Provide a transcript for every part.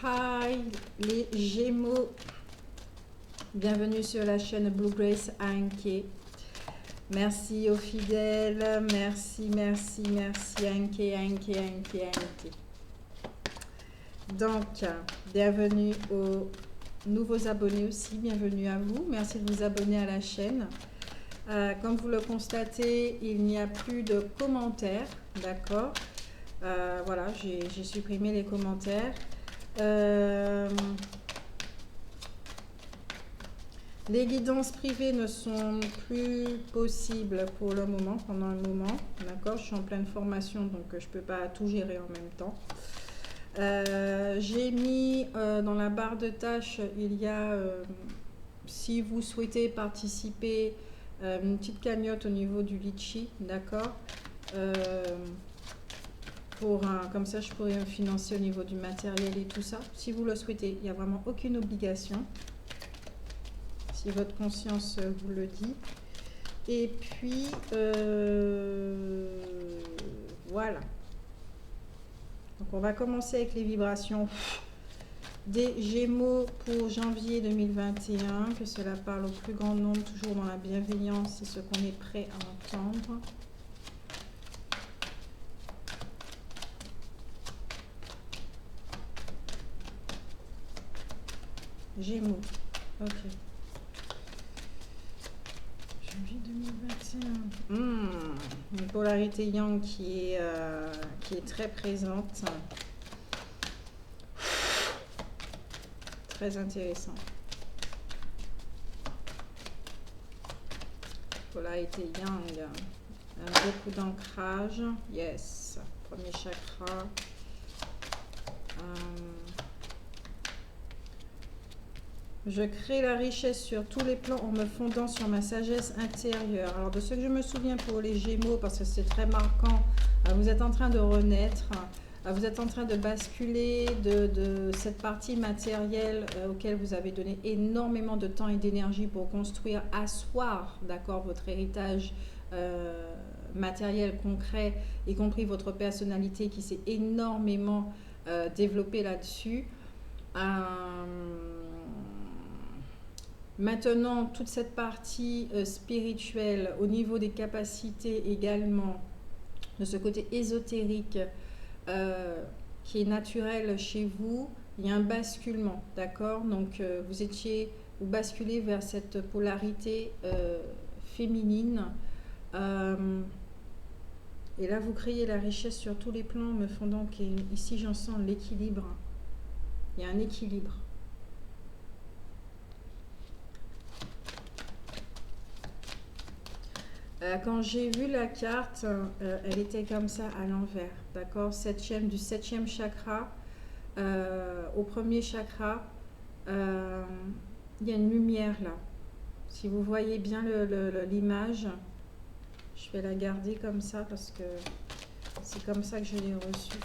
hi les Gémeaux, bienvenue sur la chaîne Blue Grace Anke. Merci aux fidèles, merci Anke. Donc, bienvenue aux nouveaux abonnés aussi, bienvenue à vous, merci de vous abonner à la chaîne. Comme vous le constatez, il n'y a plus de commentaires, d'accord. Voilà, j'ai supprimé les commentaires. Les guidances privées ne sont plus possibles pour le moment, pendant un moment, d'accord. Je suis en pleine formation, donc je ne peux pas tout gérer en même temps. J'ai mis dans la barre de tâches, il y a, si vous souhaitez participer, une petite cagnotte au niveau du litchi, d'accord. Comme ça, je pourrais financer au niveau du matériel et tout ça. Si vous le souhaitez, il n'y a vraiment aucune obligation. Si votre conscience vous le dit. Et puis, voilà. Donc, on va commencer avec les vibrations des Gémeaux pour janvier 2021. Que cela parle au plus grand nombre, toujours dans la bienveillance, c'est ce qu'on est prêt à entendre. Gémeaux, ok. Janvier 2021. Une polarité yang qui est très présente. Très intéressant. Polarité yang. Beaucoup d'ancrage. Yes. Premier chakra. Je crée la richesse sur tous les plans en me fondant sur ma sagesse intérieure. Alors, de ce que je me souviens pour les Gémeaux, parce que c'est très marquant, vous êtes en train de renaître, vous êtes en train de basculer de cette partie matérielle auquel vous avez donné énormément de temps et d'énergie pour construire, asseoir, d'accord, votre héritage matériel concret, y compris votre personnalité qui s'est énormément développée là-dessus. Maintenant, toute cette partie spirituelle, au niveau des capacités également, de ce côté ésotérique qui est naturel chez vous, il y a un basculement, d'accord. Donc, vous basculez vers cette polarité féminine. Et là, vous créez la richesse sur tous les plans, me fondant qu'ici, j'en sens l'équilibre. Il y a un équilibre. Quand j'ai vu la carte, elle était comme ça à l'envers, d'accord, du 7e chakra au premier chakra, il y a une lumière là. Si vous voyez bien l'image, je vais la garder comme ça parce que c'est comme ça que je l'ai reçue.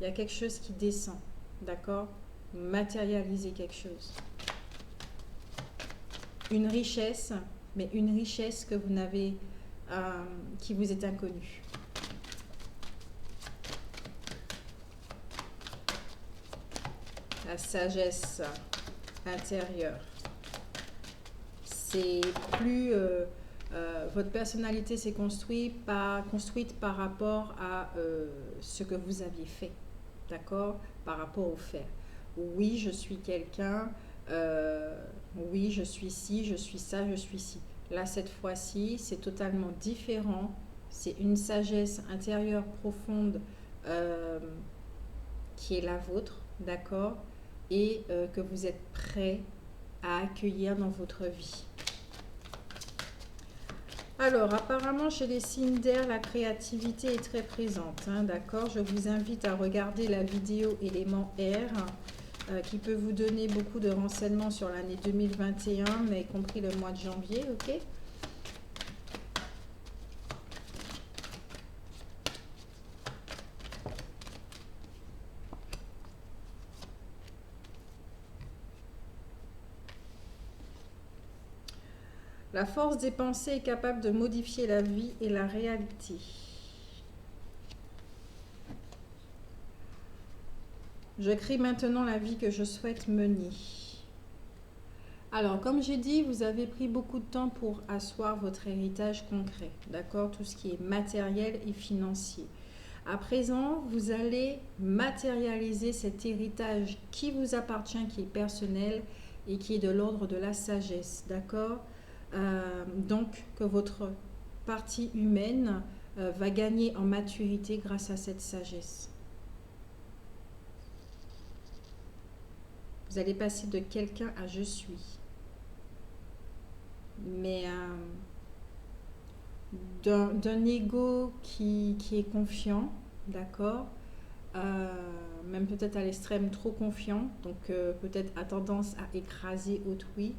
Il y a quelque chose qui descend, d'accord, matérialiser quelque chose. Une richesse, mais une richesse que vous n'avez, qui vous est inconnue. La sagesse intérieure. C'est plus votre personnalité s'est construite par rapport à ce que vous aviez fait, d'accord, par rapport au fait. Oui, je suis quelqu'un. Oui, je suis ci, je suis ça, je suis ci. Là, cette fois-ci, c'est totalement différent. C'est une sagesse intérieure profonde qui est la vôtre, d'accord, et que vous êtes prêt à accueillir dans votre vie. Alors, apparemment, chez les signes d'air, la créativité est très présente, hein, d'accord. Je vous invite à regarder la vidéo élément air qui peut vous donner beaucoup de renseignements sur l'année 2021, mais y compris le mois de janvier, ok. La force des pensées est capable de modifier la vie et la réalité. Je crée maintenant la vie que je souhaite mener. Alors, comme j'ai dit, vous avez pris beaucoup de temps pour asseoir votre héritage concret, d'accord? Tout ce qui est matériel et financier. À présent, vous allez matérialiser cet héritage qui vous appartient, qui est personnel et qui est de l'ordre de la sagesse, d'accord? Donc, que votre partie humaine va gagner en maturité grâce à cette sagesse. Vous allez passer de quelqu'un à je suis. Mais d'un ego qui est confiant, d'accord, même peut-être à l'extrême trop confiant, donc peut-être a tendance à écraser autrui,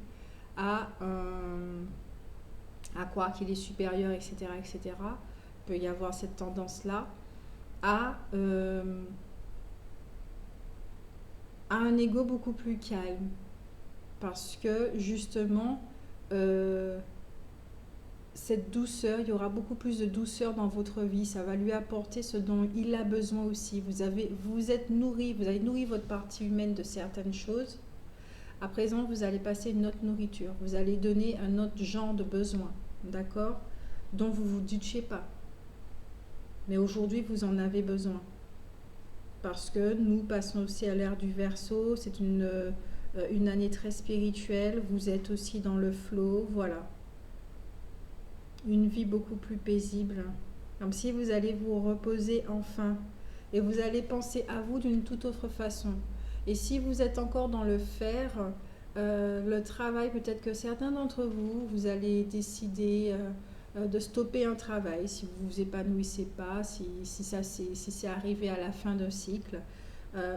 à croire qu'il est supérieur, etc., etc. Il peut y avoir cette tendance-là à un ego beaucoup plus calme, parce que justement cette douceur, il y aura beaucoup plus de douceur dans votre vie, ça va lui apporter ce dont il a besoin aussi. Vous êtes nourri, vous avez nourri votre partie humaine de certaines choses. À présent, vous allez passer une autre nourriture, vous allez donner un autre genre de besoin, d'accord, dont vous vous doutiez pas. Mais aujourd'hui, vous en avez besoin. Parce que nous passons aussi à l'ère du Verseau, c'est une année très spirituelle, vous êtes aussi dans le flow, voilà. Une vie beaucoup plus paisible, comme si vous allez vous reposer enfin et vous allez penser à vous d'une toute autre façon. Et si vous êtes encore dans le faire, le travail, peut-être que certains d'entre vous, vous allez décider de stopper un travail si vous vous épanouissez pas, si c'est arrivé à la fin d'un cycle,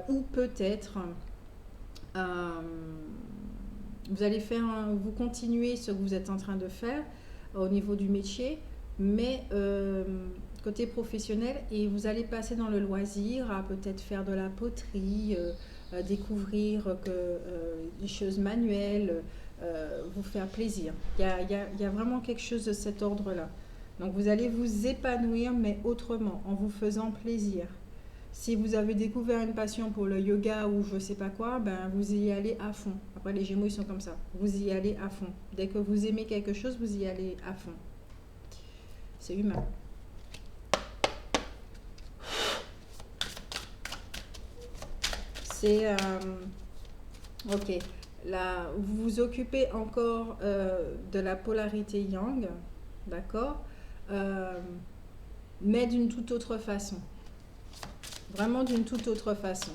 ou peut-être vous allez vous continuez ce que vous êtes en train de faire au niveau du métier, mais côté professionnel, et vous allez passer dans le loisir à peut-être faire de la poterie, découvrir des choses manuelles, vous faire plaisir. Il y a vraiment quelque chose de cet ordre-là. Donc vous allez vous épanouir, mais autrement, en vous faisant plaisir. Si vous avez découvert une passion pour le yoga ou je sais pas quoi, ben vous y allez à fond. Après les Gémeaux ils sont comme ça, vous y allez à fond. Dès que vous aimez quelque chose, vous y allez à fond. C'est humain. C'est ok. Là, vous vous occupez encore de la polarité yang, d'accord, mais d'une toute autre façon. Vraiment d'une toute autre façon.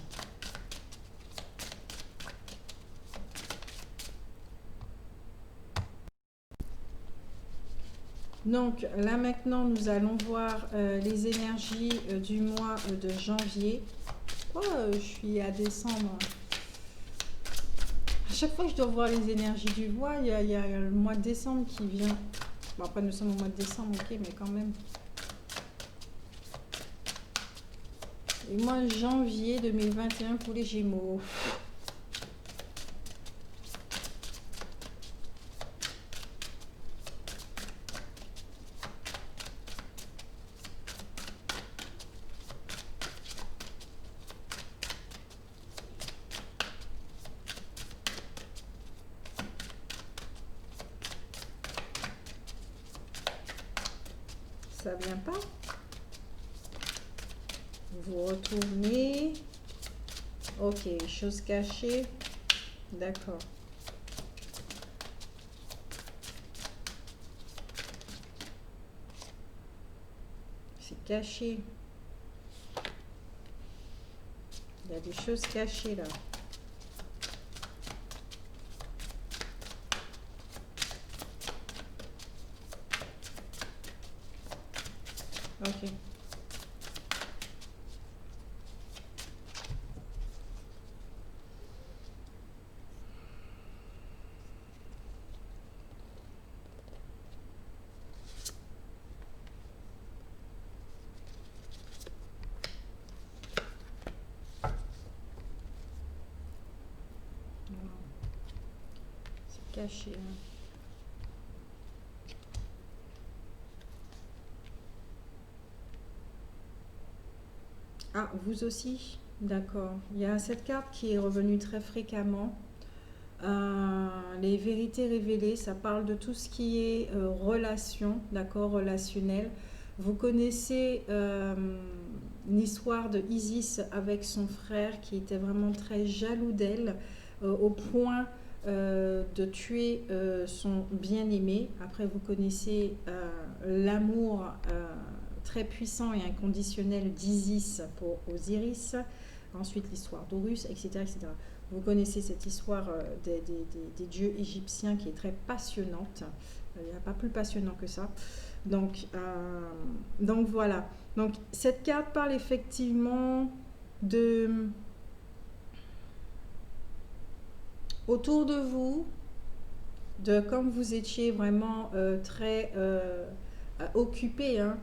Donc là maintenant, nous allons voir les énergies du mois de janvier. Pourquoi je suis à décembre? À chaque fois que je dois voir les énergies du mois, il y a le mois de décembre qui vient. Bon, après nous sommes au mois de décembre, ok, mais quand même. Et mois de janvier 2021 pour les Gémeaux. Ça vient pas. Vous retournez. Ok, chose cachée. D'accord. C'est caché. Il y a des choses cachées là. Ok. C'est caché. Hein. Ah, vous aussi. D'accord. Il y a cette carte qui est revenue très fréquemment. Les vérités révélées, ça parle de tout ce qui est relation, d'accord, relationnel. Vous connaissez l'histoire de Isis avec son frère qui était vraiment très jaloux d'elle au point de tuer son bien-aimé. Après, vous connaissez l'amour très puissant et inconditionnel d'Isis pour Osiris. Ensuite, l'histoire d'Horus, etc., etc. Vous connaissez cette histoire des dieux égyptiens qui est très passionnante. Il n'y a pas plus passionnant que ça. Donc voilà. Donc cette carte parle effectivement de autour de vous, de comme vous étiez vraiment très occupé hein,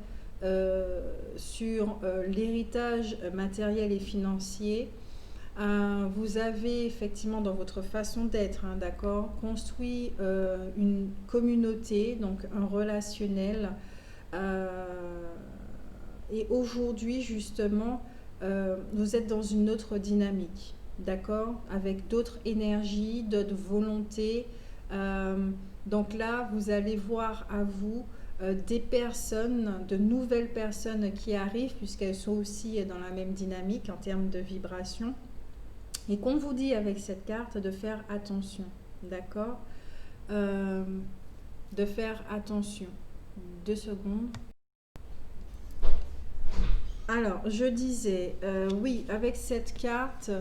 sur l'héritage matériel et financier. Vous avez effectivement dans votre façon d'être, hein, d'accord, construit une communauté, donc un relationnel. Et aujourd'hui, justement, vous êtes dans une autre dynamique, d'accord, avec d'autres énergies, d'autres volontés. Donc là, vous allez voir à vous des personnes, de nouvelles personnes qui arrivent, puisqu'elles sont aussi dans la même dynamique en termes de vibration. Et qu'on vous dit avec cette carte de faire attention, d'accord, de faire attention. 2 secondes. Alors, je disais, oui, avec cette carte,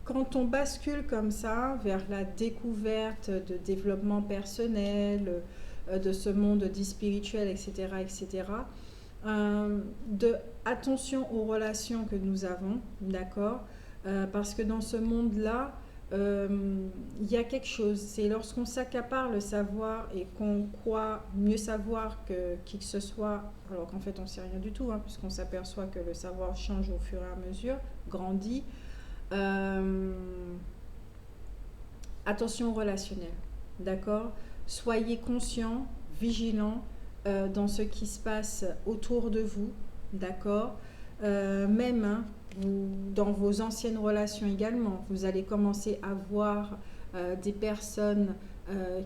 quand on bascule comme ça vers la découverte de développement personnel, de ce monde dit spirituel, etc., etc., de attention aux relations que nous avons, d'accord, parce que dans ce monde-là, il y a quelque chose, c'est lorsqu'on s'accapare le savoir et qu'on croit mieux savoir que qui que ce soit, alors qu'en fait on ne sait rien du tout, hein, puisqu'on s'aperçoit que le savoir change au fur et à mesure, grandit. Euh, Attention au relationnel, d'accord? Soyez conscient, vigilant dans ce qui se passe autour de vous, d'accord? Même hein, dans vos anciennes relations également, vous allez commencer à voir des personnes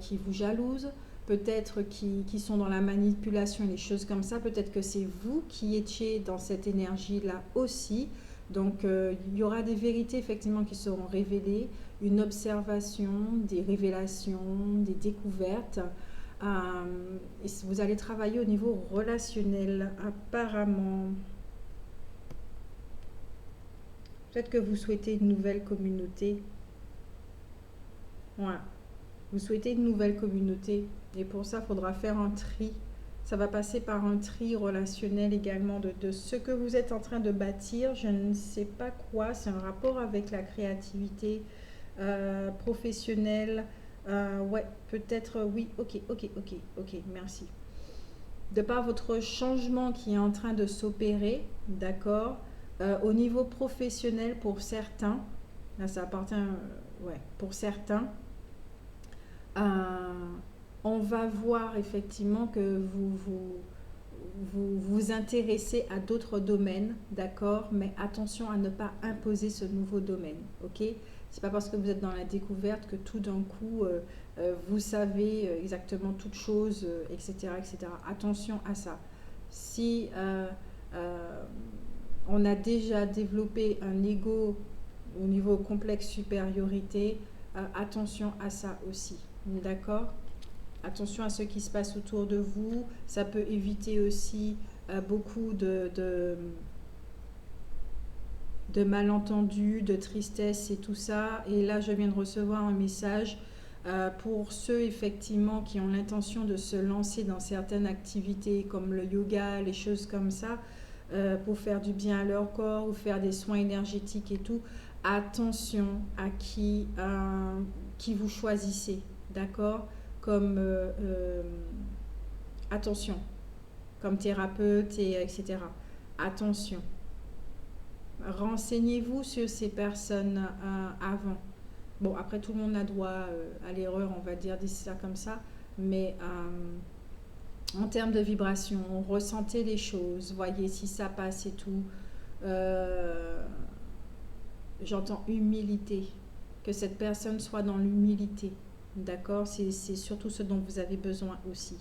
qui vous jalousent, peut-être qui sont dans la manipulation et des choses comme ça, peut-être que c'est vous qui étiez dans cette énergie-là aussi. Donc il y aura des vérités effectivement qui seront révélées, une observation, des révélations, des découvertes. Et vous allez travailler au niveau relationnel, apparemment. Peut-être que vous souhaitez une nouvelle communauté. Ouais. Vous souhaitez une nouvelle communauté. Et pour ça, il faudra faire un tri. Ça va passer par un tri relationnel également de ce que vous êtes en train de bâtir. Je ne sais pas quoi. C'est un rapport avec la créativité professionnelle. Ouais, peut-être oui. Ok, ok, ok, ok. Merci. De par votre changement qui est en train de s'opérer, d'accord, au niveau professionnel pour certains, là ça appartient, ouais, pour certains, euh, on va voir effectivement que vous intéressez à d'autres domaines, d'accord, mais attention à ne pas imposer ce nouveau domaine, ok? C'est pas parce que vous êtes dans la découverte que tout d'un coup vous savez exactement toutes choses, etc., etc. Attention à ça. Si euh, on a déjà développé un ego au niveau complexe supériorité, attention à ça aussi, d'accord? Attention à ce qui se passe autour de vous. Ça peut éviter aussi beaucoup de malentendus, de tristesse et tout ça. Et là, je viens de recevoir un message pour ceux effectivement qui ont l'intention de se lancer dans certaines activités comme le yoga, les choses comme ça, pour faire du bien à leur corps ou faire des soins énergétiques et tout. Attention à qui vous choisissez, d'accord? Comme attention, comme thérapeute et etc. Attention. Renseignez-vous sur ces personnes avant. Bon, après, tout le monde a droit à l'erreur, on va dire ça comme ça, mais En termes de vibration, ressentez les choses, voyez si ça passe et tout. J'entends humilité, que cette personne soit dans l'humilité, d'accord? C'est surtout ce dont vous avez besoin aussi.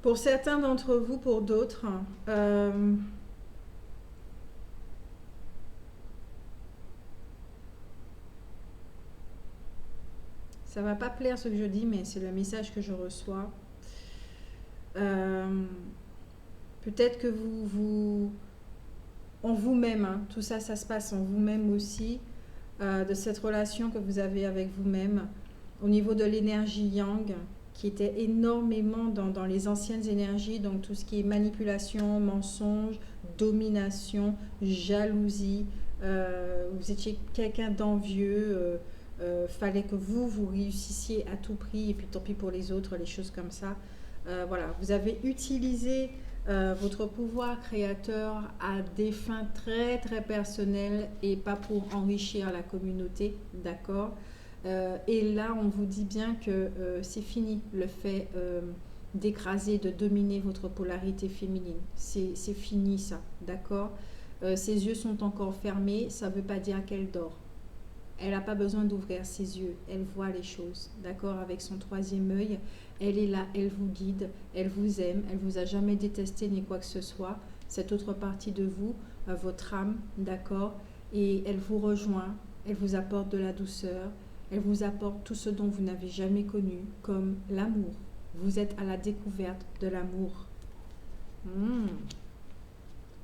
Pour certains d'entre vous, pour d'autres, ça va pas plaire ce que je dis, mais c'est le message que je reçois. Peut-être que en vous-même, hein, tout ça, ça se passe en vous-même aussi, de cette relation que vous avez avec vous-même, au niveau de l'énergie yang, qui était énormément dans les anciennes énergies, donc tout ce qui est manipulation, mensonge, domination, jalousie. Vous étiez quelqu'un d'envieux, fallait que vous réussissiez à tout prix, et puis tant pis pour les autres, les choses comme ça. Voilà, vous avez utilisé votre pouvoir créateur à des fins très très personnelles et pas pour enrichir la communauté, d'accord? Et là, on vous dit bien que c'est fini le fait d'écraser, de dominer votre polarité féminine. C'est fini ça, d'accord? Ses yeux sont encore fermés, ça ne veut pas dire qu'elle dort. Elle n'a pas besoin d'ouvrir ses yeux, elle voit les choses, d'accord? Avec son troisième œil, elle est là, elle vous guide, elle vous aime, elle vous a jamais détesté ni quoi que ce soit. Cette autre partie de vous, votre âme, d'accord? Et elle vous rejoint, elle vous apporte de la douceur, elle vous apporte tout ce dont vous n'avez jamais connu, comme l'amour. Vous êtes à la découverte de l'amour.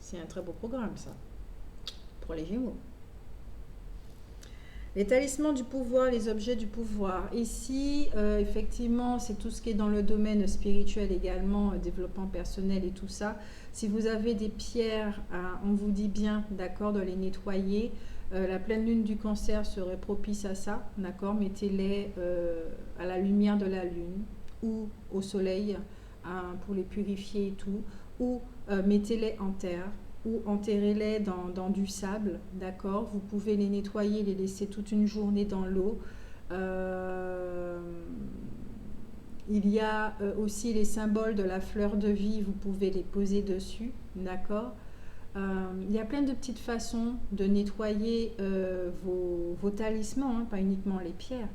C'est un très beau programme ça, pour les Gémeaux. Les talismans du pouvoir, les objets du pouvoir. Ici, effectivement, c'est tout ce qui est dans le domaine spirituel également, développement personnel et tout ça. Si vous avez des pierres, on vous dit bien, d'accord, de les nettoyer. La pleine lune du Cancer serait propice à ça, d'accord. Mettez-les à la lumière de la lune ou au soleil pour les purifier et tout. Ou mettez-les en terre. Ou enterrez-les dans du sable, d'accord? Vous pouvez les nettoyer, les laisser toute une journée dans l'eau. Il y a aussi les symboles de la fleur de vie, vous pouvez les poser dessus, d'accord? Il y a plein de petites façons de nettoyer vos talismans, hein, pas uniquement les pierres.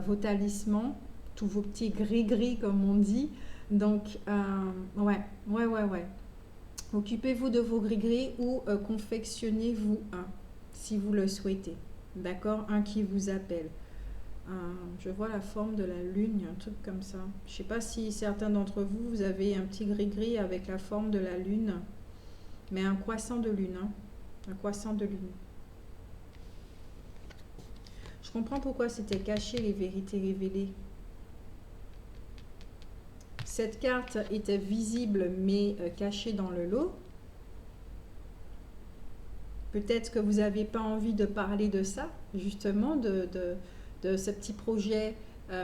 Vos talismans, tous vos petits gris-gris comme on dit. Donc, ouais. Occupez-vous de vos gris-gris ou confectionnez-vous un, si vous le souhaitez. D'accord? Un qui vous appelle. Je vois la forme de la lune, il y a un truc comme ça. Je ne sais pas si certains d'entre vous, vous avez un petit gris-gris avec la forme de la lune. Mais un croissant de lune. Hein? Un croissant de lune. Je comprends pourquoi c'était caché, les vérités révélées. Cette carte était visible mais cachée dans le lot. Peut-être que vous n'avez pas envie de parler de ça, justement, de ce petit projet.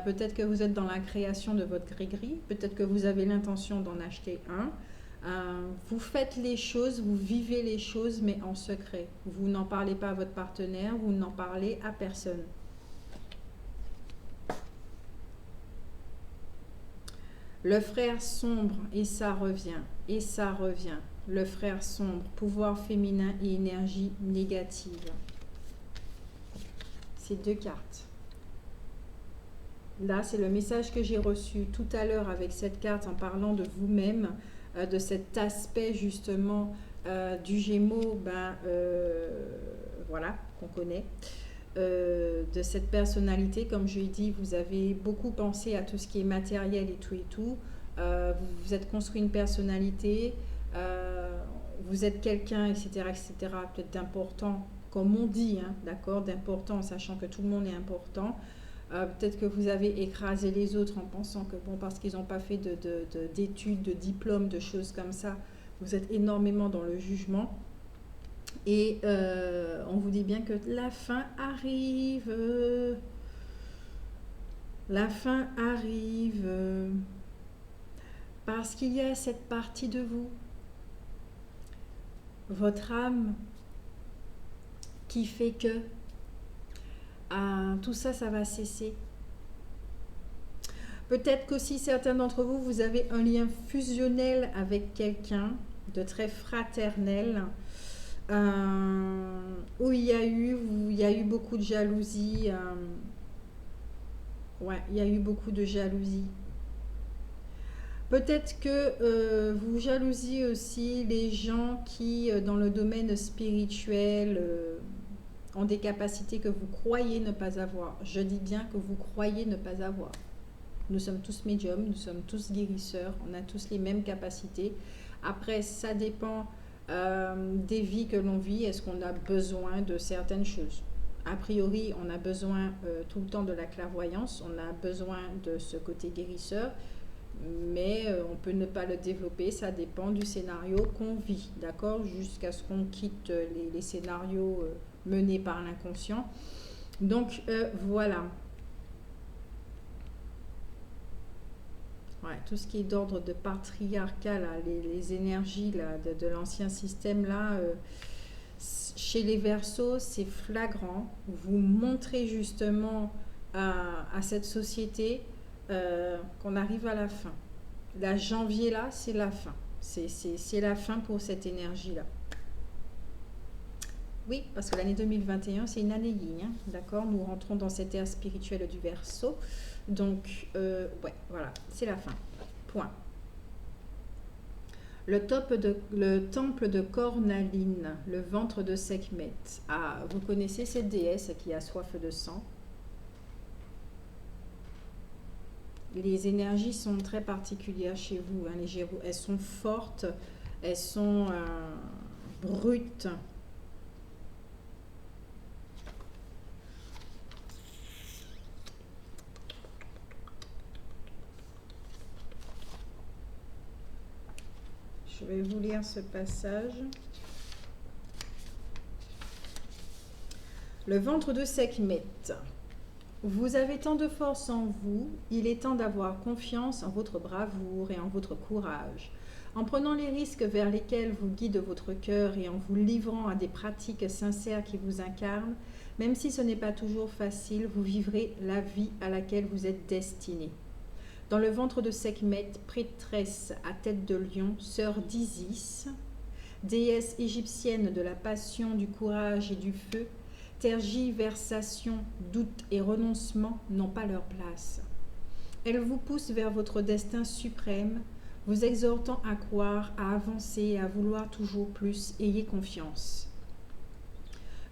Peut-être que vous êtes dans la création de votre gris-gris. Peut-être que vous avez l'intention d'en acheter un. Vous faites les choses, vous vivez les choses, mais en secret. Vous n'en parlez pas à votre partenaire, vous n'en parlez à personne. Le frère sombre, et ça revient, et ça revient. Le frère sombre, pouvoir féminin et énergie négative. Ces deux cartes. Là, c'est le message que j'ai reçu tout à l'heure avec cette carte en parlant de vous-même, de cet aspect justement du Gémeaux, voilà, qu'on connaît. De cette personnalité, comme je l'ai dit, vous avez beaucoup pensé à tout ce qui est matériel et tout. Vous êtes construit une personnalité, vous êtes quelqu'un, etc., peut-être d'important, comme on dit, hein, d'accord, d'important, sachant que tout le monde est important. Peut-être que vous avez écrasé les autres en pensant que, bon, parce qu'ils n'ont pas fait d'études, de diplômes, de choses comme ça, vous êtes énormément dans le jugement. Et on vous dit bien que la fin arrive. La fin arrive parce qu'il y a cette partie de vous, votre âme, qui fait que tout ça, ça va cesser. Peut-être qu'aussi certains d'entre vous, vous avez un lien fusionnel avec quelqu'un de très fraternel, où il y a eu beaucoup de jalousie. Ouais, il y a eu beaucoup de jalousie. Peut-être que vous jalousiez aussi les gens qui, dans le domaine spirituel, ont des capacités que vous croyez ne pas avoir. Je dis bien que vous croyez ne pas avoir. Nous sommes tous médiums, nous sommes tous guérisseurs, on a tous les mêmes capacités. Après, ça dépend des vies que l'on vit. Est-ce qu'on a besoin de certaines choses? A priori, on a besoin tout le temps de la clairvoyance, on a besoin de ce côté guérisseur, mais on peut ne pas le développer, ça dépend du scénario qu'on vit, d'accord? Jusqu'à ce qu'on quitte les scénarios menés par l'inconscient. Donc, voilà. Ouais, tout ce qui est d'ordre de patriarcat, là, les énergies là, de l'ancien système, là, chez les Verseaux, c'est flagrant. Vous montrez justement à cette société qu'on arrive à la fin. La janvier, là, c'est la fin. C'est la fin pour cette énergie-là. Oui, parce que l'année 2021, c'est une année yin, hein, d'accord? Nous rentrons dans cette ère spirituelle du Verseau. Donc, ouais, voilà, c'est la fin. Point. Le temple de Cornaline, le ventre de Sekhmet. Ah, vous connaissez cette déesse qui a soif de sang? Les énergies sont très particulières chez vous, hein, les Gémeaux. Elles sont fortes, elles sont brutes. Je vais vous lire ce passage. Le ventre de Sekhmet. Vous avez tant de force en vous, il est temps d'avoir confiance en votre bravoure et en votre courage. En prenant les risques vers lesquels vous guide votre cœur et en vous livrant à des pratiques sincères qui vous incarnent, même si ce n'est pas toujours facile, vous vivrez la vie à laquelle vous êtes destiné. Dans le ventre de Sekhmet, prêtresse à tête de lion, sœur d'Isis, déesse égyptienne de la passion, du courage et du feu, tergiversation, doute et renoncement n'ont pas leur place. Elle vous pousse vers votre destin suprême, vous exhortant à croire, à avancer et à vouloir toujours plus. Ayez confiance.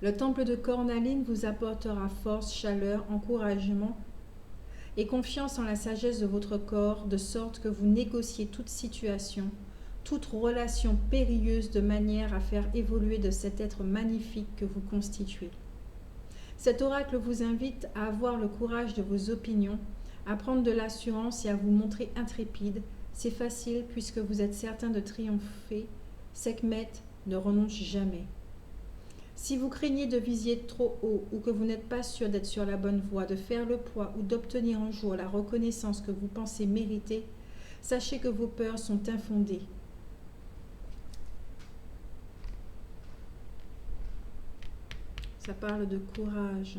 Le temple de Cornaline vous apportera force, chaleur, encouragement et confiance en la sagesse de votre corps, de sorte que vous négociez toute situation, toute relation périlleuse de manière à faire évoluer de cet être magnifique que vous constituez. Cet oracle vous invite à avoir le courage de vos opinions, à prendre de l'assurance et à vous montrer intrépide. C'est facile puisque vous êtes certain de triompher. Sekhmet ne renonce jamais. Si vous craignez de viser trop haut ou que vous n'êtes pas sûr d'être sur la bonne voie, de faire le poids ou d'obtenir un jour la reconnaissance que vous pensez mériter, sachez que vos peurs sont infondées. Ça parle de courage,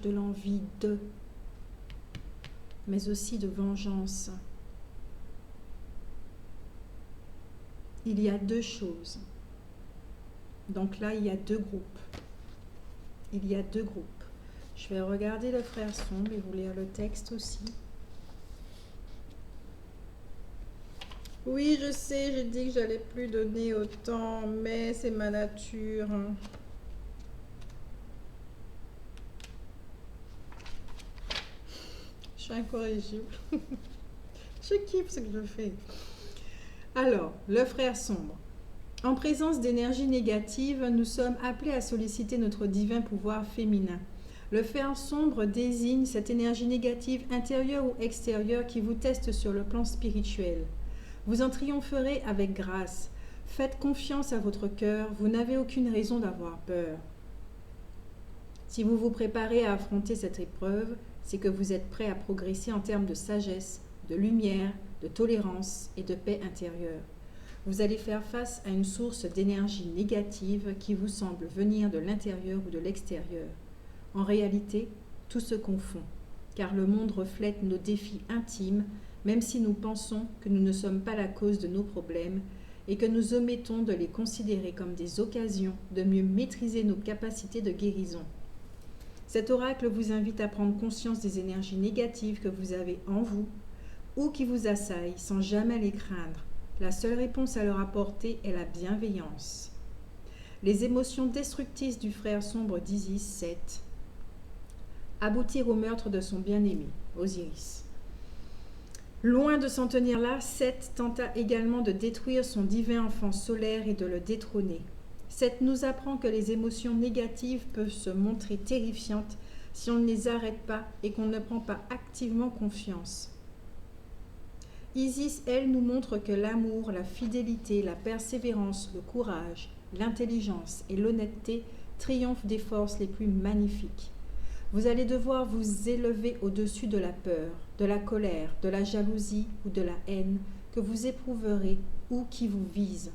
de l'envie de, mais aussi de vengeance. Il y a deux choses. Donc là, il y a deux groupes. Il y a deux groupes. Je vais regarder le frère sombre et vous lire le texte aussi. Oui, je sais, j'ai dit que j'allais plus donner autant, mais c'est ma nature. Je suis incorrigible. Je kiffe ce que je fais. Alors, le frère sombre. En présence d'énergie négative, nous sommes appelés à solliciter notre divin pouvoir féminin. Le fer sombre désigne cette énergie négative intérieure ou extérieure qui vous teste sur le plan spirituel. Vous en triompherez avec grâce. Faites confiance à votre cœur, vous n'avez aucune raison d'avoir peur. Si vous vous préparez à affronter cette épreuve, c'est que vous êtes prêt à progresser en termes de sagesse, de lumière, de tolérance et de paix intérieure. Vous allez faire face à une source d'énergie négative qui vous semble venir de l'intérieur ou de l'extérieur. En réalité, tout se confond, car le monde reflète nos défis intimes, même si nous pensons que nous ne sommes pas la cause de nos problèmes et que nous omettons de les considérer comme des occasions de mieux maîtriser nos capacités de guérison. Cet oracle vous invite à prendre conscience des énergies négatives que vous avez en vous ou qui vous assaillent sans jamais les craindre. La seule réponse à leur apporter est la bienveillance. Les émotions destructrices du frère sombre d'Isis, Seth, aboutir au meurtre de son bien-aimé, Osiris. Loin de s'en tenir là, Seth tenta également de détruire son divin enfant solaire et de le détrôner. Seth nous apprend que les émotions négatives peuvent se montrer terrifiantes si on ne les arrête pas et qu'on ne prend pas activement confiance. Isis, elle, nous montre que l'amour, la fidélité, la persévérance, le courage, l'intelligence et l'honnêteté triomphent des forces les plus magnifiques. Vous allez devoir vous élever au-dessus de la peur, de la colère, de la jalousie ou de la haine que vous éprouverez ou qui vous visent.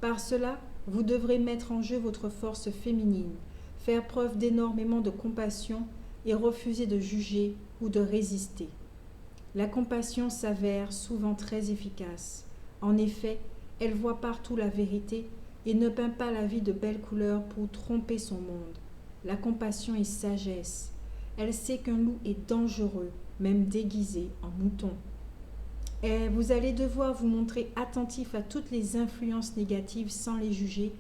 Par cela, vous devrez mettre en jeu votre force féminine, faire preuve d'énormément de compassion et refuser de juger ou de résister. La compassion s'avère souvent très efficace. En effet, elle voit partout la vérité et ne peint pas la vie de belles couleurs pour tromper son monde. La compassion est sagesse. Elle sait qu'un loup est dangereux, même déguisé en mouton. Et vous allez devoir vous montrer attentif à toutes les influences négatives sans les juger,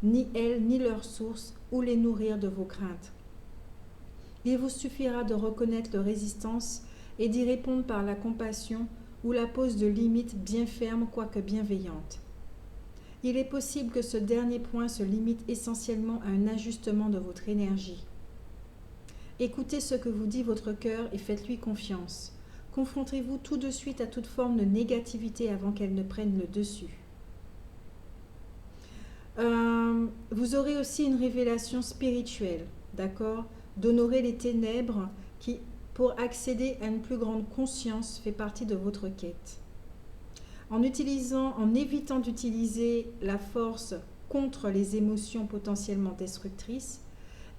ni elles, ni leurs sources, ou les nourrir de vos craintes. Il vous suffira de reconnaître leur résistance et d'y répondre par la compassion ou la pose de limites bien fermes quoique bienveillantes. Il est possible que ce dernier point se limite essentiellement à un ajustement de votre énergie. Écoutez ce que vous dit votre cœur et faites-lui confiance. Confrontez-vous tout de suite à toute forme de négativité avant qu'elle ne prenne le dessus. Vous aurez aussi une révélation spirituelle, d'accord, d'honorer les ténèbres qui, pour accéder à une plus grande conscience, fait partie de votre quête. En évitant d'utiliser la force contre les émotions potentiellement destructrices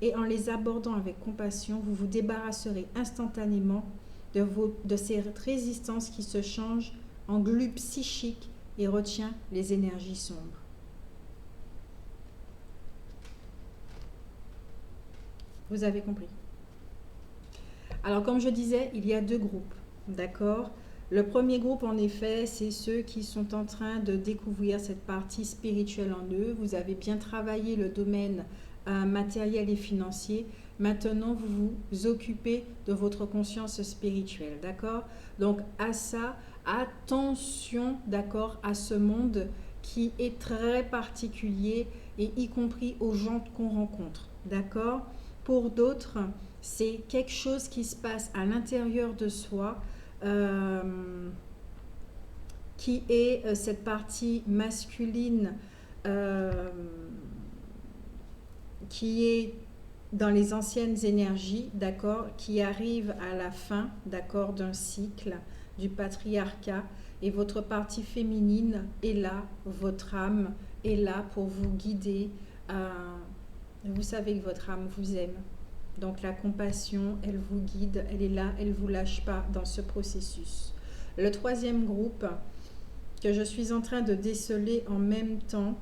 et en les abordant avec compassion, vous vous débarrasserez instantanément de cette résistance qui se change en glu psychique et retient les énergies sombres. Vous avez compris. Alors, comme je disais, il y a deux groupes, d'accord ? Le premier groupe, en effet, c'est ceux qui sont en train de découvrir cette partie spirituelle en eux. Vous avez bien travaillé le domaine matériel et financier. Maintenant, vous vous occupez de votre conscience spirituelle, d'accord? Donc, à ça, attention, d'accord, à ce monde qui est très particulier et y compris aux gens qu'on rencontre, d'accord? Pour d'autres, c'est quelque chose qui se passe à l'intérieur de soi, qui est cette partie masculine qui est dans les anciennes énergies, d'accord, qui arrive à la fin, d'accord, d'un cycle du patriarcat, et votre partie féminine est là, votre âme est là pour vous guider. Vous savez que votre âme vous aime. Donc la compassion, elle vous guide, elle est là, elle ne vous lâche pas dans ce processus. Le troisième groupe que je suis en train de déceler en même temps,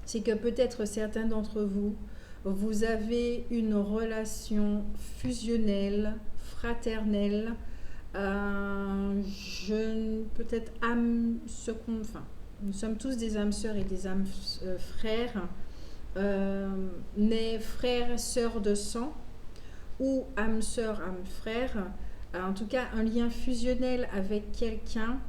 c'est que peut-être certains d'entre vous, vous avez une relation fusionnelle, fraternelle, peut-être âme, nous sommes tous des âmes sœurs et des âmes frères, nés frères et sœurs de sang, ou âme sœur, âme frère, en tout cas un lien fusionnel avec quelqu'un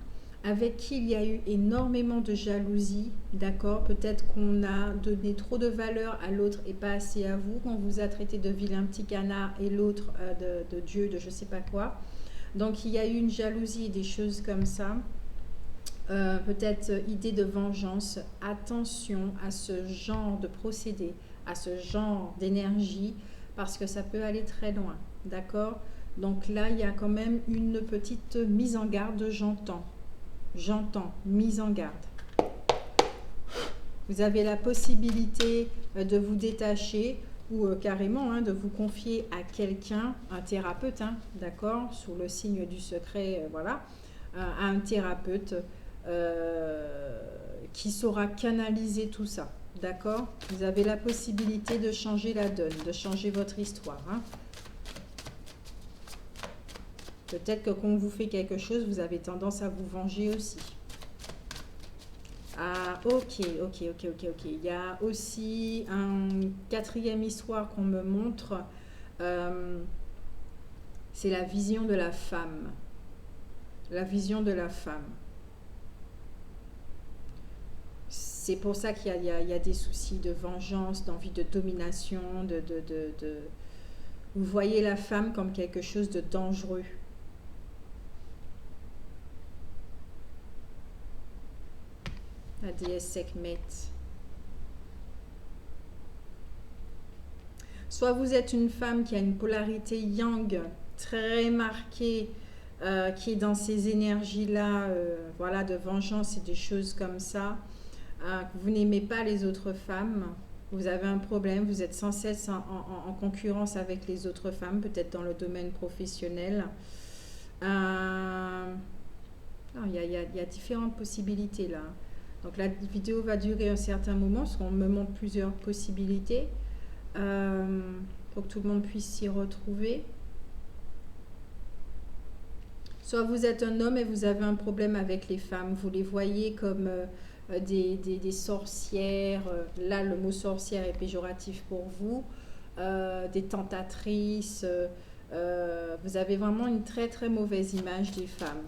avec qui il y a eu énormément de jalousie, d'accord, peut-être qu'on a donné trop de valeur à l'autre et pas assez à vous, qu'on vous a traité de vilain petit canard et l'autre de Dieu, de je sais pas quoi. Donc il y a eu une jalousie et des choses comme ça. Peut-être idée de vengeance. Attention à ce genre de procédé. à ce genre d'énergie parce que ça peut aller très loin, d'accord? Donc là, il y a quand même une petite mise en garde, j'entends, mise en garde. Vous avez la possibilité de vous détacher ou carrément de vous confier à quelqu'un, un thérapeute, d'accord, sous le signe du secret, voilà, à un thérapeute qui saura canaliser tout ça, d'accord? Vous avez la possibilité de changer la donne, de changer votre histoire. Peut-être que quand on vous fait quelque chose, vous avez tendance à vous venger aussi. Ah, ok. Il y a aussi une quatrième histoire qu'on me montre. C'est la vision de la femme. La vision de la femme. C'est pour ça qu'il y a des soucis de vengeance, d'envie de domination, Vous voyez la femme comme quelque chose de dangereux. La déesse Sekhmet. Soit vous êtes une femme qui a une polarité yang très marquée, qui est dans ces énergies-là, voilà, de vengeance et des choses comme ça. Vous n'aimez pas les autres femmes, vous avez un problème, vous êtes sans cesse en concurrence avec les autres femmes, peut-être dans le domaine professionnel. Il y a différentes possibilités là. Donc la vidéo va durer un certain moment, parce qu'on me montre plusieurs possibilités, pour que tout le monde puisse s'y retrouver. Soit vous êtes un homme et vous avez un problème avec les femmes, vous les voyez comme des sorcières, là le mot sorcière est péjoratif pour vous, des tentatrices, vous avez vraiment une très très mauvaise image des femmes.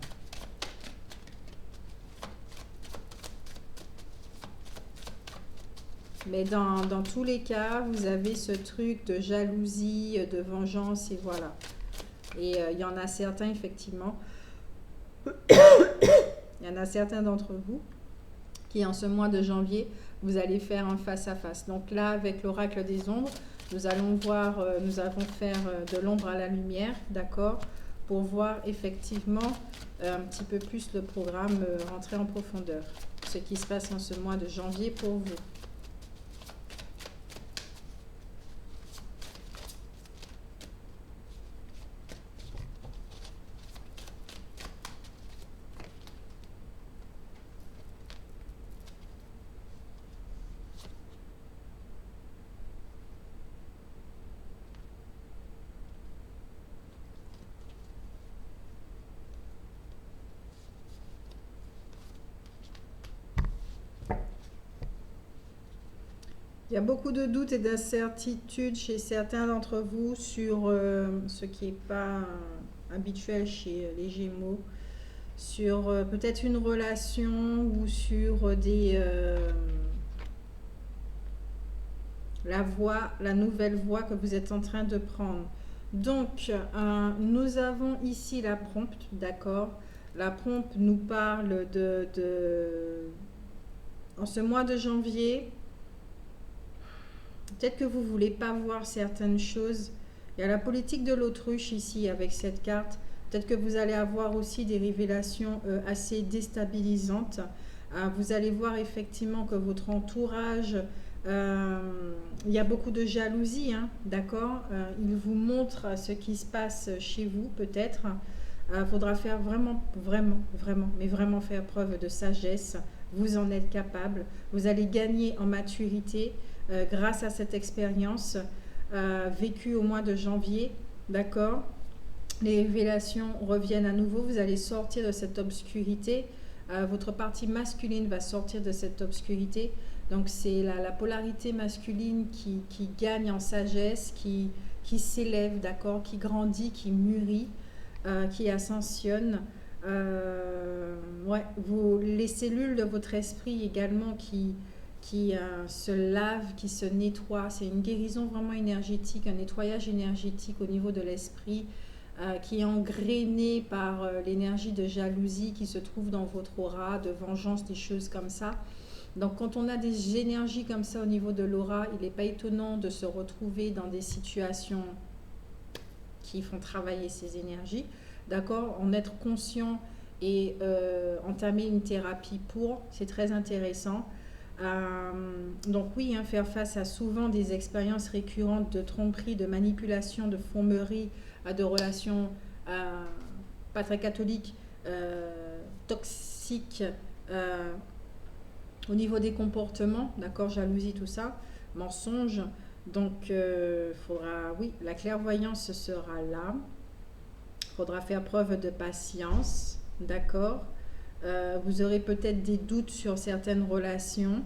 Mais dans tous les cas, vous avez ce truc de jalousie, de vengeance, et voilà. Et il y en a certains, effectivement, il y en a certains d'entre vous qui, en ce mois de janvier, vous allez faire un face-à-face. Donc là, avec l'oracle des ombres, nous allons faire de l'ombre à la lumière, d'accord, pour voir effectivement un petit peu plus le programme rentrer en profondeur. Ce qui se passe en ce mois de janvier pour vous. Il y a beaucoup de doutes et d'incertitudes chez certains d'entre vous sur ce qui n'est pas habituel chez les Gémeaux, sur peut-être une relation ou sur la nouvelle voie que vous êtes en train de prendre. Donc, nous avons ici la prompte, d'accord? La prompte nous parle en ce mois de janvier. Peut-être que vous ne voulez pas voir certaines choses. Il y a la politique de l'autruche ici avec cette carte. Peut-être que vous allez avoir aussi des révélations assez déstabilisantes. Vous allez voir effectivement que votre entourage, il y a beaucoup de jalousie, d'accord? Il vous montre ce qui se passe chez vous peut-être. Faudra faire vraiment faire preuve de sagesse. Vous en êtes capable. Vous allez gagner en maturité. Grâce à cette expérience vécue au mois de janvier, d'accord? Les révélations reviennent à nouveau, vous allez sortir de cette obscurité, votre partie masculine va sortir de cette obscurité, donc c'est la polarité masculine qui gagne en sagesse, qui s'élève, d'accord? Qui grandit, qui mûrit, qui ascensionne. Les cellules de votre esprit également qui se lave, qui se nettoie. C'est une guérison vraiment énergétique, un nettoyage énergétique au niveau de l'esprit qui est engrainé par l'énergie de jalousie qui se trouve dans votre aura, de vengeance, des choses comme ça. Donc quand on a des énergies comme ça au niveau de l'aura, il n'est pas étonnant de se retrouver dans des situations qui font travailler ces énergies, d'accord? En être conscient et entamer une thérapie pour, c'est très intéressant. Donc oui, hein, faire face à souvent des expériences récurrentes de tromperie, de manipulation, de fourmerie, de relations pas très catholiques, toxiques, au niveau des comportements, d'accord, jalousie, tout ça, mensonges. Donc, faudra, oui, la clairvoyance sera là. Il faudra faire preuve de patience, d'accord. Vous aurez peut-être des doutes sur certaines relations.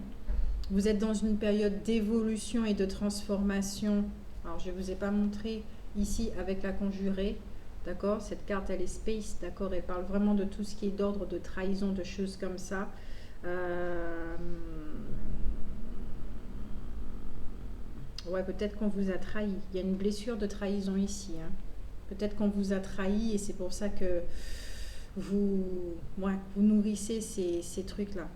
Vous êtes dans une période d'évolution et de transformation. Alors, je ne vous ai pas montré ici avec la conjurée, d'accord. Cette carte, elle est space, d'accord. Elle parle vraiment de tout ce qui est d'ordre de trahison, de choses comme ça. Ouais, peut-être qu'on vous a trahi. Il y a une blessure de trahison ici, hein. Peut-être qu'on vous a trahi et c'est pour ça que vous nourrissez ces trucs-là.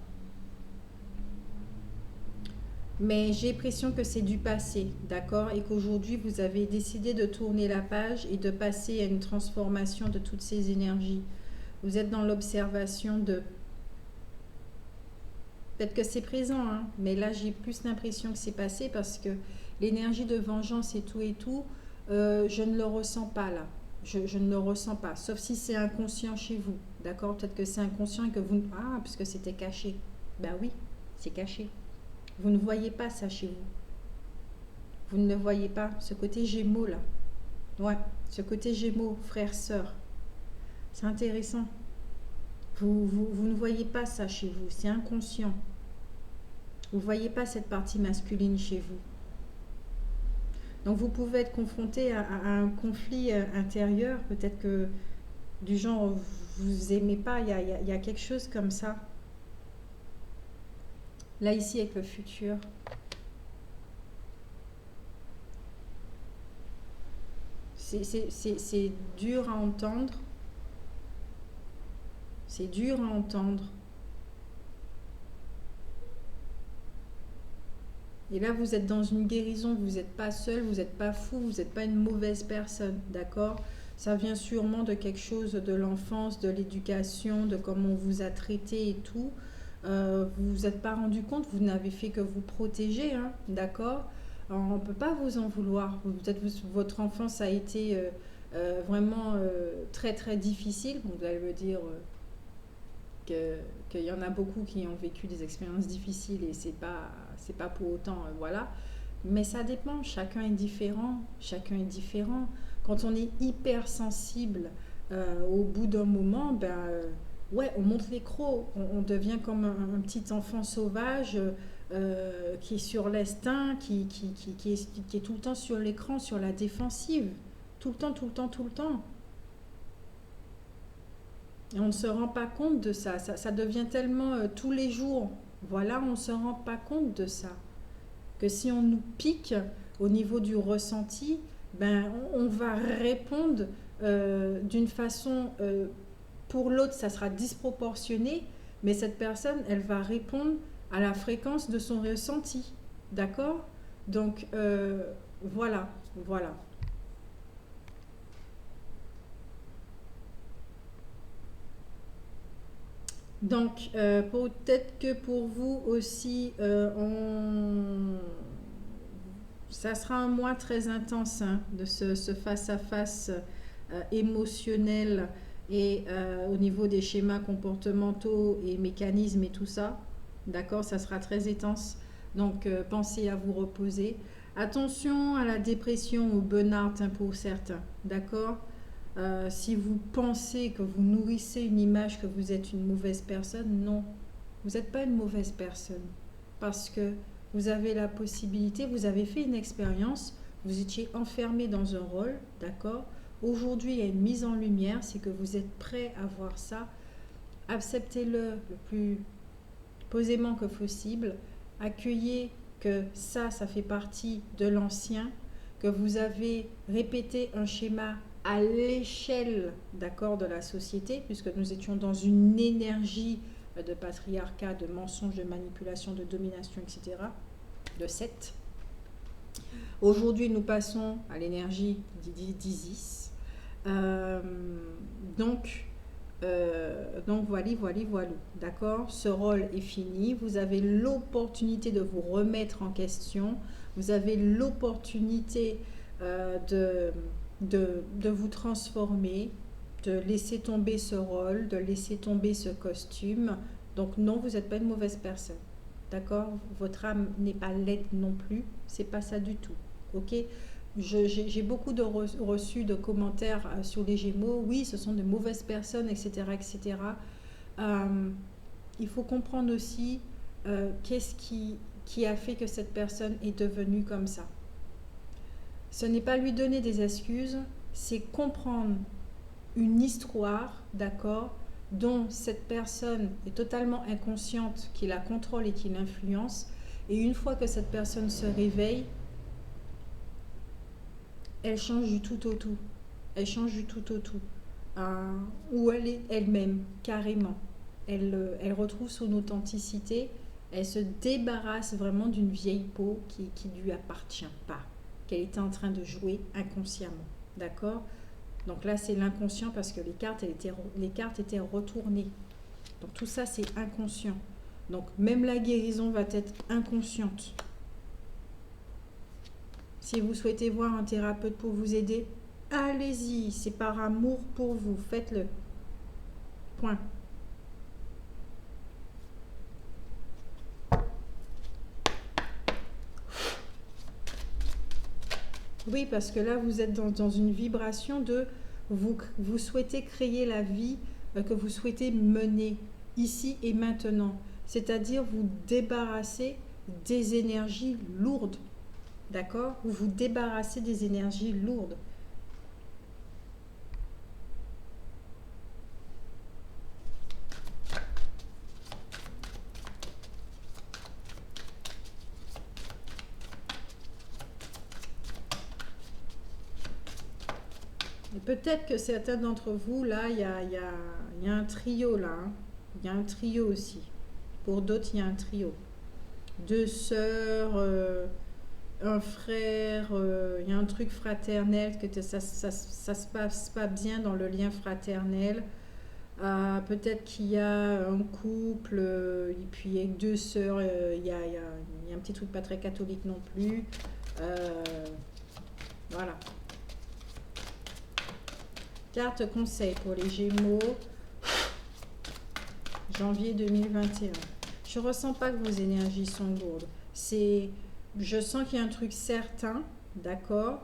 Mais j'ai l'impression que c'est du passé, d'accord? Et qu'aujourd'hui, vous avez décidé de tourner la page et de passer à une transformation de toutes ces énergies. Vous êtes dans l'observation de... Peut-être que c'est présent, hein, mais là, j'ai plus l'impression que c'est passé parce que l'énergie de vengeance et tout, je ne le ressens pas là. Je ne le ressens pas, sauf si c'est inconscient chez vous, d'accord? Peut-être que c'est inconscient et que vous... Ah, puisque c'était caché. Ben oui, c'est caché. Vous ne voyez pas ça chez vous. Vous ne le voyez pas, ce côté gémeaux là. Ouais, ce côté gémeaux, frère, sœur. C'est intéressant. Vous ne voyez pas ça chez vous, c'est inconscient. Vous ne voyez pas cette partie masculine chez vous. Donc vous pouvez être confronté à un conflit intérieur, peut-être que du genre vous aimez pas, il y a quelque chose comme ça. Là ici avec le futur. C'est dur à entendre. C'est dur à entendre. Et là, vous êtes dans une guérison, vous n'êtes pas seul, vous n'êtes pas fou, vous n'êtes pas une mauvaise personne, d'accord? Ça vient sûrement de quelque chose de l'enfance, de l'éducation, de comment on vous a traité et tout. Vous vous êtes pas rendu compte, vous n'avez fait que vous protéger, hein, d'accord? On ne peut pas vous en vouloir. Peut-être votre enfance a été vraiment très très difficile. Vous allez me dire qu'il y en a beaucoup qui ont vécu des expériences difficiles et c'est pas pour autant, voilà. Mais ça dépend, chacun est différent, chacun est différent. Quand on est hypersensible, au bout d'un moment, ouais, on monte les crocs, on devient comme un petit enfant sauvage qui est sur l'instinct, qui est tout le temps sur l'écran, sur la défensive, tout le temps, tout le temps, tout le temps. Et on ne se rend pas compte de ça, ça devient tellement tous les jours, voilà, on ne se rend pas compte de ça. Que si on nous pique au niveau du ressenti, on va répondre d'une façon, pour l'autre, ça sera disproportionné, mais cette personne, elle va répondre à la fréquence de son ressenti. D'accord? Donc, voilà. Donc, peut-être que pour vous aussi, ça sera un mois très intense, hein, de ce face-à-face émotionnel et au niveau des schémas comportementaux et mécanismes et tout ça. D'accord, ça sera très intense. Donc, pensez à vous reposer. Attention à la dépression, au burn-out, hein, pour certains. D'accord? Si vous pensez que vous nourrissez une image que vous êtes une mauvaise personne, non, vous n'êtes pas une mauvaise personne. Parce que vous avez la possibilité, vous avez fait une expérience, vous étiez enfermé dans un rôle, d'accord? Aujourd'hui, il y a une mise en lumière, c'est que vous êtes prêt à voir ça. Acceptez-le le plus posément que possible. Accueillez que ça fait partie de l'ancien, que vous avez répété un schéma à l'échelle, d'accord, de la société, puisque nous étions dans une énergie de patriarcat, de mensonge, de manipulation, de domination, etc. De 7. Aujourd'hui, nous passons à l'énergie d'Isis. Donc voilà. D'accord? Ce rôle est fini. Vous avez l'opportunité de vous remettre en question. Vous avez l'opportunité de vous transformer, de laisser tomber ce rôle, de laisser tomber ce costume. Donc non, vous n'êtes pas une mauvaise personne. D'accord? Votre âme n'est pas laide non plus. C'est pas ça du tout. Ok? J'ai beaucoup de reçus de commentaires sur les Gémeaux. Oui, ce sont de mauvaises personnes, etc. etc. Il faut comprendre aussi qu'est-ce qui a fait que cette personne est devenue comme ça. Ce n'est pas lui donner des excuses, c'est comprendre une histoire, d'accord, dont cette personne est totalement inconsciente, qui la contrôle et qui l'influence. Et une fois que cette personne se réveille, elle change du tout au tout. Elle change du tout au tout. Où elle est elle-même, carrément. Elle retrouve son authenticité. Elle se débarrasse vraiment d'une vieille peau qui ne lui appartient pas, qu'elle était en train de jouer inconsciemment. D'accord? Donc là, c'est l'inconscient parce que les cartes étaient retournées. Donc tout ça, c'est inconscient. Donc même la guérison va être inconsciente. Si vous souhaitez voir un thérapeute pour vous aider, allez-y. C'est par amour pour vous. Faites-le. Point. Oui, parce que là, vous êtes dans une vibration de vous souhaitez créer la vie que vous souhaitez mener ici et maintenant. C'est-à-dire vous débarrasser des énergies lourdes. D'accord? Vous vous débarrassez des énergies lourdes. Peut-être que certains d'entre vous, là, il y a un trio, là. Hein. Il y a un trio aussi. Pour d'autres, il y a un trio. 2 sœurs, un frère, il y a un truc fraternel, que ça se passe pas bien dans le lien fraternel. Peut-être qu'il y a un couple, et puis avec 2 sœurs, il y a un petit truc pas très catholique non plus. Voilà. Carte conseil pour les Gémeaux, janvier 2021. Je ne ressens pas que vos énergies sont lourdes. Je sens qu'il y a un truc certain, d'accord.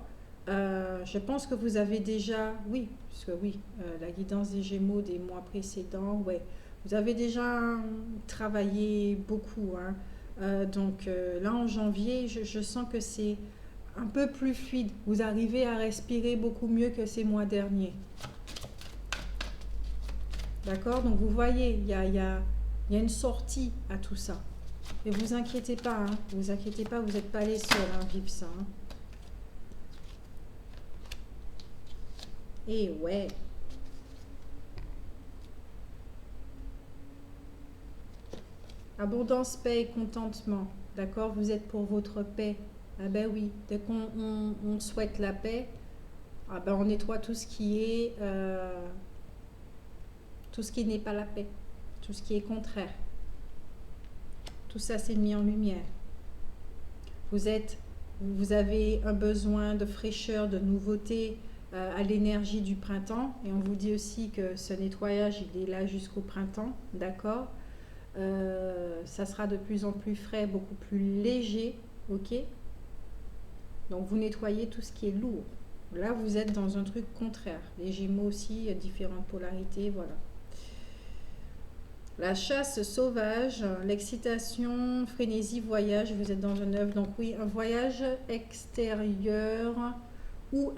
Je pense que vous avez déjà, oui, puisque oui, la guidance des Gémeaux des mois précédents, ouais, vous avez déjà travaillé beaucoup. Hein. Donc là, en janvier, je sens que c'est un peu plus fluide. Vous arrivez à respirer beaucoup mieux que ces mois derniers. D'accord? Donc vous voyez, il y a une sortie à tout ça. Et vous inquiétez pas, hein. Vous inquiétez pas, vous n'êtes pas les seuls à vivre ça. Hein. Et ouais. Abondance, paix et contentement. D'accord? Vous êtes pour votre paix. Ah ben oui, dès qu'on souhaite la paix, ah ben on nettoie tout ce qui est tout ce qui n'est pas la paix, tout ce qui est contraire. Tout ça c'est mis en lumière. Vous avez un besoin de fraîcheur, de nouveauté à l'énergie du printemps. Et on vous dit aussi que ce nettoyage, il est là jusqu'au printemps, d'accord? Ça sera de plus en plus frais, beaucoup plus léger, ok? Donc vous nettoyez tout ce qui est lourd. Là, vous êtes dans un truc contraire. Les Gémeaux aussi, différentes polarités, voilà. La chasse sauvage, l'excitation, frénésie, voyage, vous êtes dans un œuvre. Donc oui, un voyage extérieur ou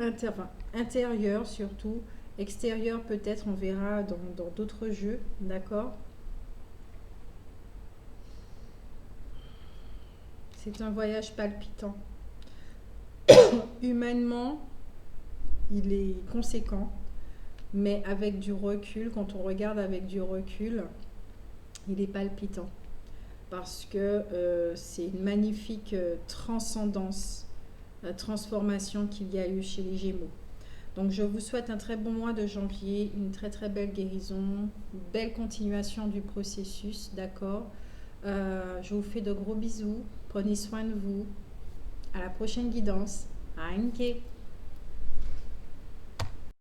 intérieur surtout. Extérieur peut-être, on verra dans d'autres jeux, d'accord? C'est un voyage palpitant. Humainement, il est conséquent, mais avec du recul, quand on regarde avec du recul, il est palpitant parce que c'est une magnifique transcendance, transformation qu'il y a eu chez les Gémeaux. Donc je vous souhaite un très bon mois de janvier, une très très belle guérison, une belle continuation du processus, d'accord. Je vous fais de gros bisous, prenez soin de vous, à la prochaine guidance. Anke.